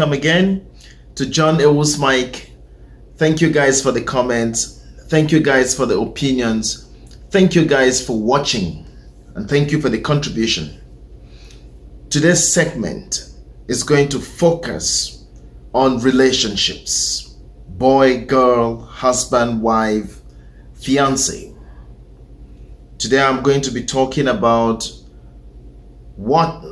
welcome again to John Ewu's Mic. Thank you guys for the comments. Thank you guys for the opinions. Thank you guys for watching. And thank you for the contribution. Today's segment is going to focus on relationships. Boy, girl, husband, wife, fiance. Today I'm going to be talking about what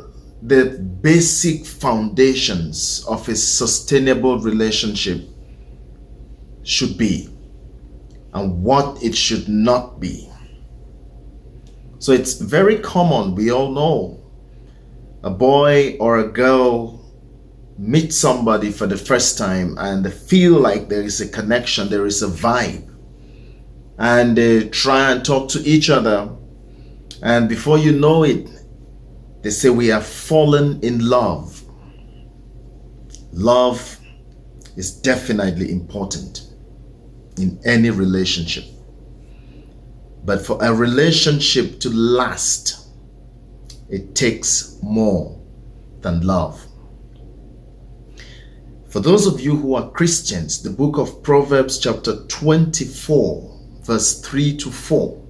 the basic foundations of a sustainable relationship should be and what it should not be. So it's very common, we all know, a boy or a girl meet somebody for the first time and they feel like there is a connection, there is a vibe, and they try and talk to each other, and before you know it, they say we have fallen in love. Love is definitely important in any relationship. But for a relationship to last, it takes more than love. For those of you who are Christians, the book of Proverbs chapter 24, verse 3 to 4,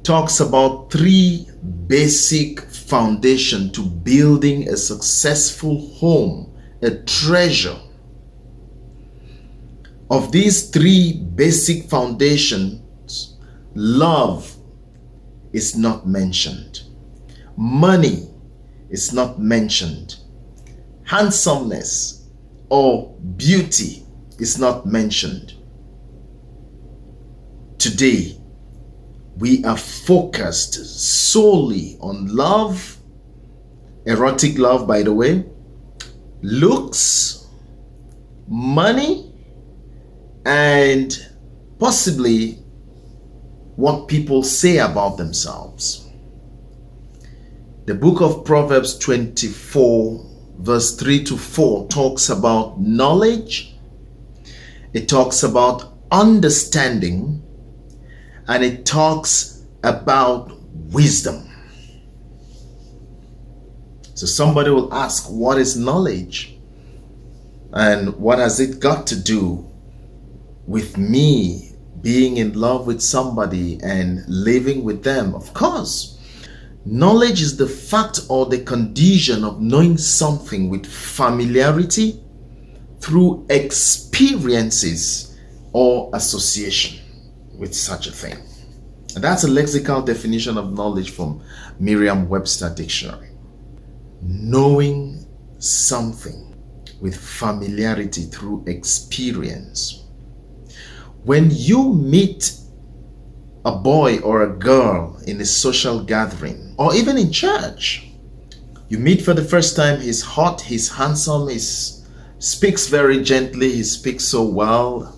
talks about three basic foundations to building a successful home, a treasure. Of these three basic foundations, love is not mentioned. Money is not mentioned. Handsomeness or beauty is not mentioned. Today, we are focused solely on love, erotic love, by the way, looks, money, and possibly what people say about themselves. The book of Proverbs 24, verse 3 to 4 talks about knowledge, it talks about understanding, and it talks about wisdom. So somebody will ask, what is knowledge? And what has it got to do with me being in love with somebody and living with them? Of course, knowledge is the fact or the condition of knowing something with familiarity through experiences or association with such a thing. And that's a lexical definition of knowledge from Merriam-Webster Dictionary. Knowing something with familiarity through experience. When you meet a boy or a girl in a social gathering or even in church, you meet for the first time, he's hot, he's handsome, he speaks very gently, he speaks so well,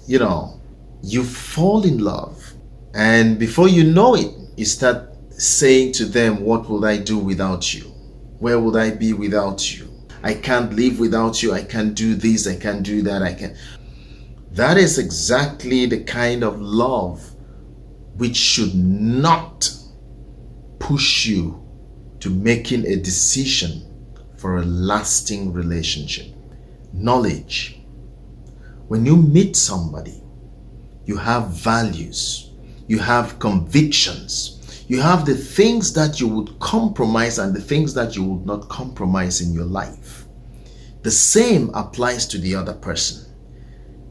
you fall in love, and before you know it, you start saying to them, what will I do without you? Where would I be without you? I can't live without you. I can't do this, I can't do that, That is exactly the kind of love which should not push you to making a decision for a lasting relationship. Knowledge. When you meet somebody, you have values, you have convictions, you have the things that you would compromise and the things that you would not compromise in your life. The same applies to the other person.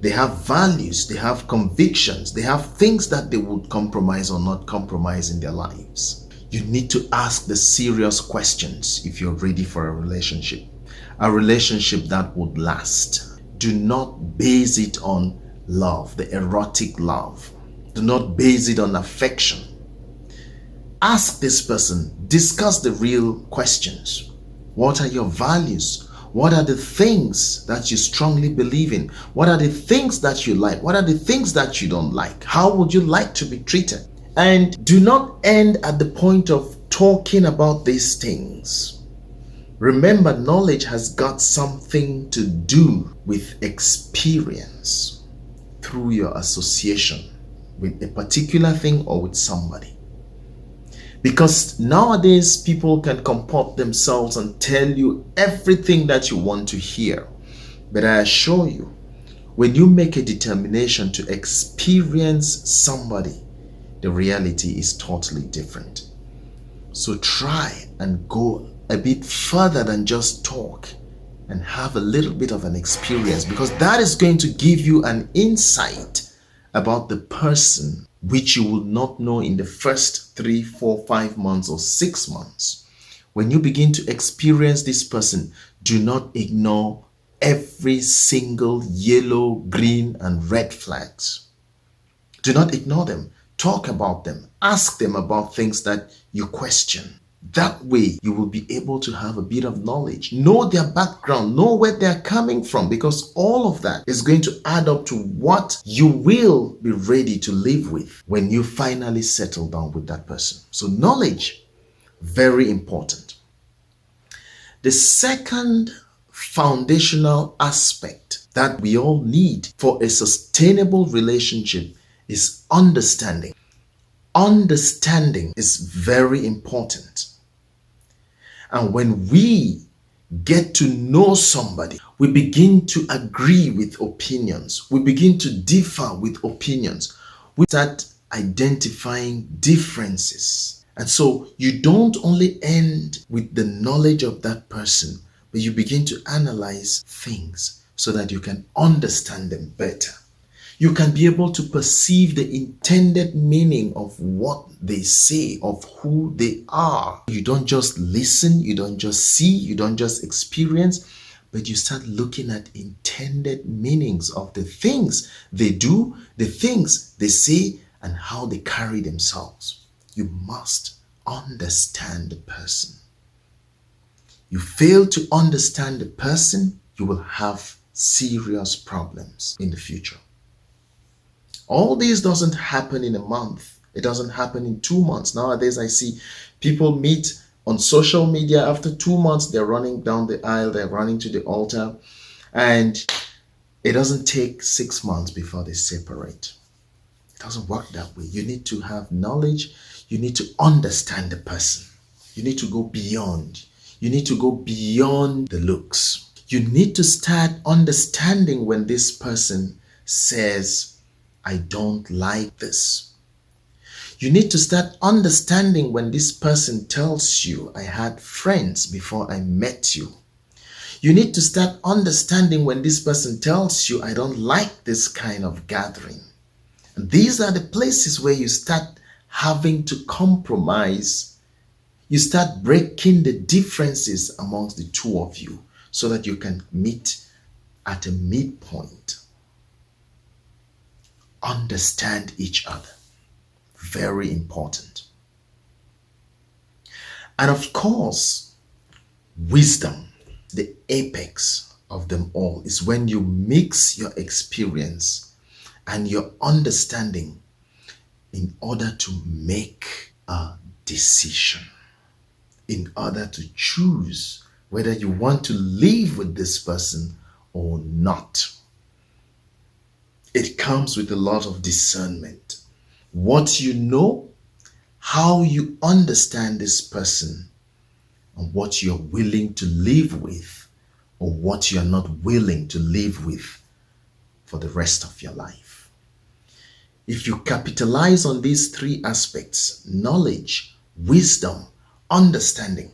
They have values, they have convictions, they have things that they would compromise or not compromise in their lives. You need to ask the serious questions if you're ready for a relationship that would last. Do not base it on love, the erotic love. Do not base it on affection. Ask this person, discuss the real questions. What are your values? What are the things that you strongly believe in? What are the things that you like? What are the things that you don't like? How would you like to be treated? And do not end at the point of talking about these things. Remember, knowledge has got something to do with experience through your association with a particular thing or with somebody. Because nowadays people can comport themselves and tell you everything that you want to hear. But I assure you, when you make a determination to experience somebody, the reality is totally different. So try and go a bit further than just talk and have a little bit of an experience, because that is going to give you an insight about the person which you will not know in the first 3, 4, 5 months or 6 months. When you begin to experience this person, do not ignore every single yellow, green, and red flags. Do not ignore them. Talk about them. Ask them about things that you question. That way, you will be able to have a bit of knowledge, know their background, know where they're coming from, because all of that is going to add up to what you will be ready to live with when you finally settle down with that person. So knowledge, very important. The second foundational aspect that we all need for a sustainable relationship is understanding. Understanding is very important. And when we get to know somebody, we begin to agree with opinions. We begin to differ with opinions. We start identifying differences. And so you don't only end with the knowledge of that person, but you begin to analyze things so that you can understand them better. You can be able to perceive the intended meaning of what they say, of who they are. You don't just listen, you don't just see, you don't just experience, but you start looking at intended meanings of the things they do, the things they say, and how they carry themselves. You must understand the person. You fail to understand the person, you will have serious problems in the future. All this doesn't happen in a month. It doesn't happen in 2 months. Nowadays, I see people meet on social media. After 2 months, they're running down the aisle, they're running to the altar, and it doesn't take 6 months before they separate. It doesn't work that way. You need to have knowledge. You need to understand the person. You need to go beyond. You need to go beyond the looks. You need to start understanding when this person says, I don't like this. You need to start understanding when this person tells you, I had friends before I met you. You need to start understanding when this person tells you, I don't like this kind of gathering. And these are the places where you start having to compromise. You start breaking the differences amongst the two of you so that you can meet at a midpoint. Understand each other. Very important. And of course, wisdom, the apex of them all, is when you mix your experience and your understanding in order to make a decision, in order to choose whether you want to live with this person or not. It comes with a lot of discernment. What you know, how you understand this person, and what you're willing to live with, or what you're not willing to live with for the rest of your life. If you capitalize on these 3 aspects, knowledge, wisdom, understanding,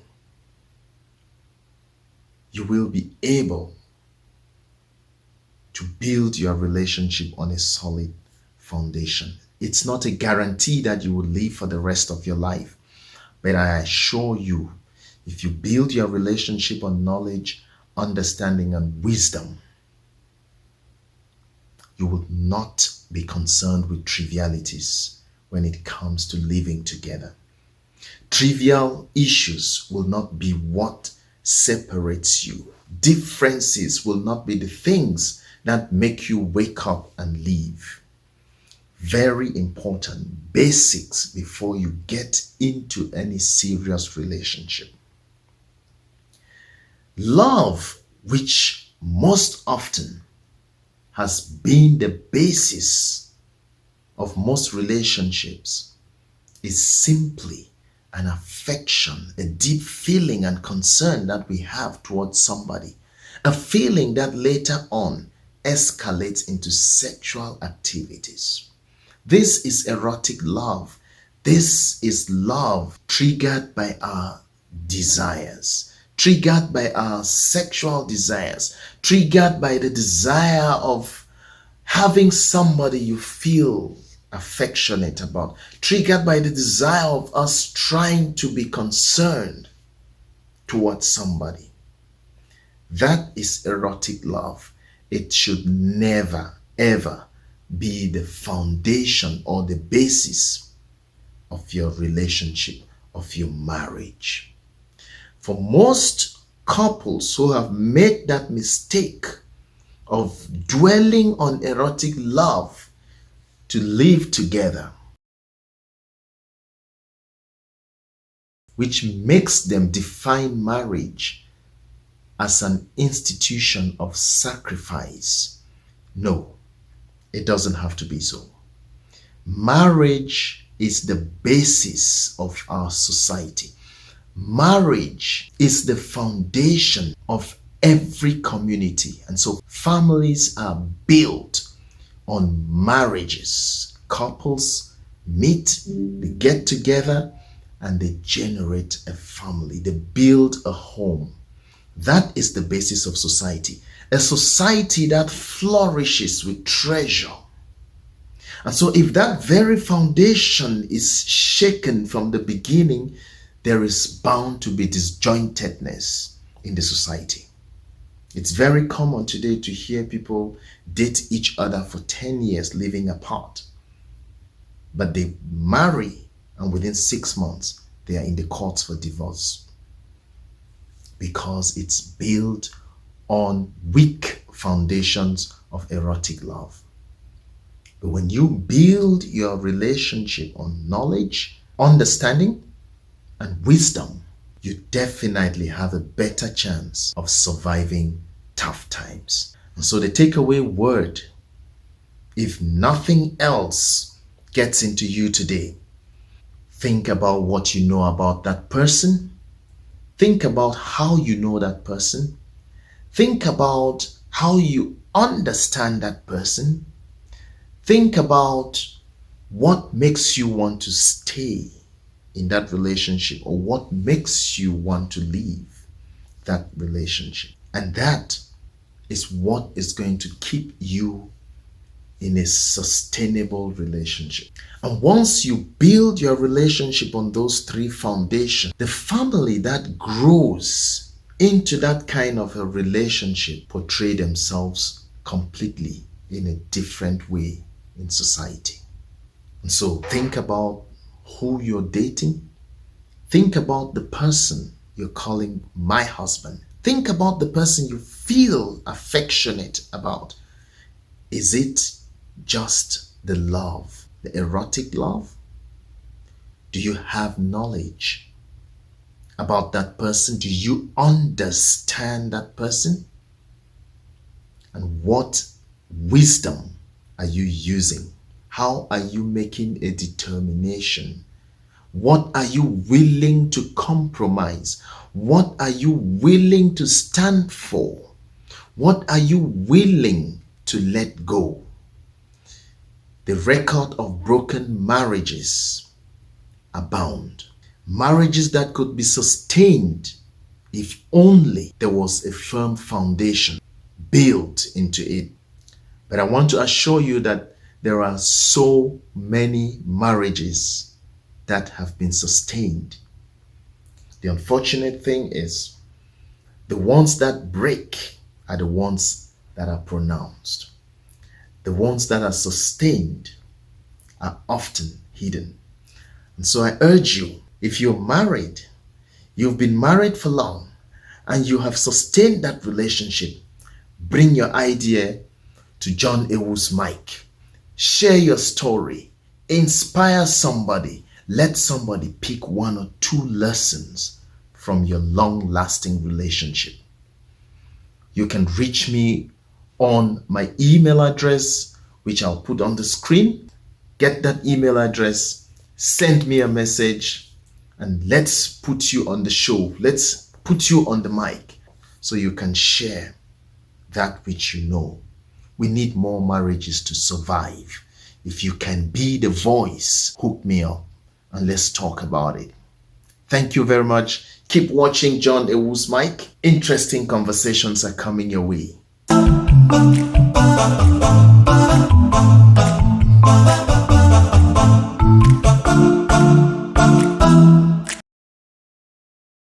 you will be able to build your relationship on a solid foundation. It's not a guarantee that you will live for the rest of your life, but I assure you, if you build your relationship on knowledge, understanding, and wisdom, you will not be concerned with trivialities when it comes to living together. Trivial issues will not be what separates you. Differences will not be the things that make you wake up and leave. Very important basics before you get into any serious relationship. Love, which most often has been the basis of most relationships, is simply an affection, a deep feeling and concern that we have towards somebody. A feeling that later on escalates into sexual activities. This is erotic love. This is love triggered by our desires, triggered by our sexual desires, triggered by the desire of having somebody you feel affectionate about, triggered by the desire of us trying to be concerned towards somebody. That is erotic love. It should never, ever be the foundation or the basis of your relationship, of your marriage. For most couples who have made that mistake of dwelling on erotic love to live together, which makes them define marriage as an institution of sacrifice. No, it doesn't have to be so. Marriage is the basis of our society. Marriage is the foundation of every community. And so families are built on marriages. Couples meet, they get together, and they generate a family. They build a home. That is the basis of society. A society that flourishes with treasure. And so if that very foundation is shaken from the beginning, there is bound to be disjointedness in the society. It's very common today to hear people date each other for 10 years living apart. But they marry and within 6 months, they are in the courts for divorce. Because it's built on weak foundations of erotic love. But when you build your relationship on knowledge, understanding, and wisdom, you definitely have a better chance of surviving tough times. And so the takeaway word, if nothing else gets into you today, think about what you know about that person. Think about how you know that person. Think about how you understand that person. Think about what makes you want to stay in that relationship or what makes you want to leave that relationship. And that is what is going to keep you in a sustainable relationship. And once you build your relationship on those three foundations, the family that grows into that kind of a relationship portray themselves completely in a different way in society. And so think about who you're dating. Think about the person you're calling my husband. Think about the person you feel affectionate about. Is it just the love, the erotic love? Do you have knowledge about that person? Do you understand that person? And what wisdom are you using? How are you making a determination? What are you willing to compromise? What are you willing to stand for? What are you willing to let go? The record of broken marriages abound. Marriages that could be sustained if only there was a firm foundation built into it. But I want to assure you that there are so many marriages that have been sustained. The unfortunate thing is the ones that break are the ones that are pronounced. The ones that are sustained are often hidden. And so I urge you, if you're married, you've been married for long, and you have sustained that relationship, bring your idea to John Ewu's mic. Share your story. Inspire somebody. Let somebody pick 1 or 2 lessons from your long-lasting relationship. You can reach me on my email address, which I'll put on the screen. Get that email address, send me a message, and let's put you on the show. Let's put you on the mic so you can share that which you know. We need more marriages to survive. If you can be the voice, hook me up and let's talk about it. Thank you very much. Keep watching John Ewu's Mic. Interesting conversations are coming your way.